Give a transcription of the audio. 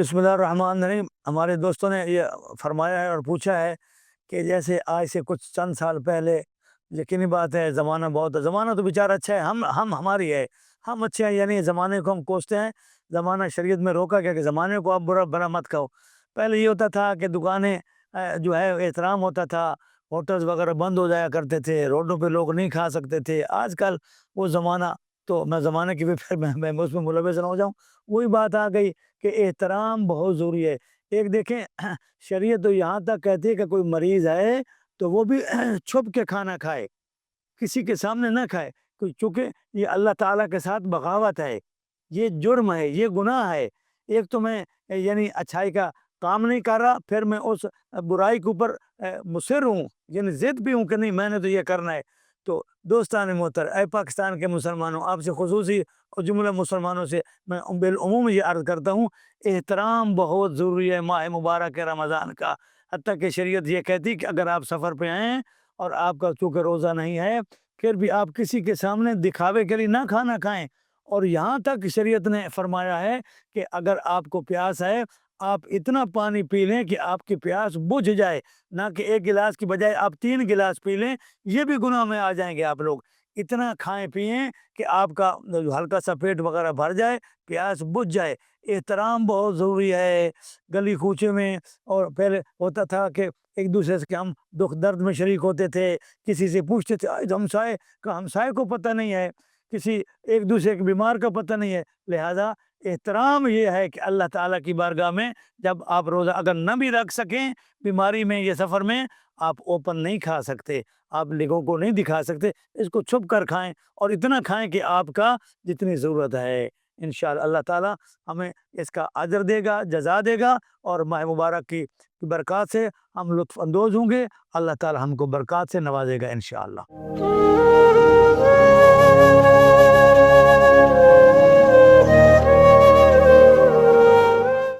بسم اللہ الرحمن الرحیم۔ ہمارے دوستوں نے یہ فرمایا ہے اور پوچھا ہے کہ جیسے آج سے کچھ چند سال پہلے، یقینی بات ہے زمانہ بہت، زمانہ تو بیچارہ اچھا ہے، ہم ہماری ہے، ہم اچھے ہیں، یعنی زمانے کو ہم کوستے ہیں۔ زمانہ شریعت میں روکا گیا کہ زمانے کو آپ برا برا مت کہو۔ پہلے یہ ہوتا تھا کہ دکانیں جو ہے احترام ہوتا تھا، ہوٹلز وغیرہ بند ہو جایا کرتے تھے، روڈوں پہ لوگ نہیں کھا سکتے تھے۔ آج کل وہ زمانہ، تو میں زمانے کی بھی پھر میں اس میں ملوث نہ ہو جاؤں، وہی بات آ گئی کہ احترام بہت ضروری ہے۔ ایک دیکھیں شریعت تو یہاں تک کہتی ہے کہ کوئی مریض ہے تو وہ بھی چھپ کے کھانا کھائے، کسی کے سامنے نہ کھائے، چونکہ یہ اللہ تعالیٰ کے ساتھ بغاوت ہے، یہ جرم ہے، یہ گناہ ہے۔ ایک تو میں یعنی اچھائی کا کام نہیں کر رہا، پھر میں اس برائی کے اوپر مصر ہوں، یعنی ضد بھی ہوں کہ نہیں میں نے تو یہ کرنا ہے۔ تو دوستان محترم، اے پاکستان کے مسلمانوں، آپ سے خصوصی اور جملہ مسلمانوں سے میں بالعموم یہ عرض کرتا ہوں، احترام بہت ضروری ہے ماہ مبارک رمضان کا۔ حتیٰ کہ شریعت یہ کہتی کہ اگر آپ سفر پہ آئیں اور آپ کا چونکہ روزہ نہیں ہے، پھر بھی آپ کسی کے سامنے دکھاوے کے لیے نہ کھانا کھائیں۔ اور یہاں تک شریعت نے فرمایا ہے کہ اگر آپ کو پیاس ہے، آپ اتنا پانی پی لیں کہ آپ کی پیاس بجھ جائے، نہ کہ ایک گلاس کی بجائے آپ 3 گلاس پی لیں، یہ بھی گناہ میں آ جائیں گے آپ لوگ۔ اتنا کھائیں پئیں کہ آپ کا ہلکا سا پیٹ وغیرہ بھر جائے، پیاس بجھ جائے۔ احترام بہت ضروری ہے گلی کوچے میں۔ اور پہلے ہوتا تھا کہ ایک دوسرے سے کہ ہم دکھ درد میں شریک ہوتے تھے، کسی سے پوچھتے تھے، ہمسائے کو پتہ نہیں ہے، کسی ایک دوسرے کے بیمار کا پتہ نہیں ہے۔ لہذا احترام یہ ہے کہ اللہ تعالیٰ کی بارگاہ میں جب آپ روزہ اگر نہ بھی رکھ سکیں، بیماری میں یا سفر میں، آپ اوپن نہیں کھا سکتے، آپ لوگوں کو نہیں دکھا سکتے، اس کو چھپ کر کھائیں، اور اتنا کھائیں کہ آپ کا جتنی ضرورت ہے۔ انشاءاللہ اللہ تعالیٰ ہمیں اس کا اجر دے گا، جزا دے گا، اور ماہ مبارک کی برکات سے ہم لطف اندوز ہوں گے۔ اللہ تعالیٰ ہم کو برکات سے نوازے گا انشاءاللہ۔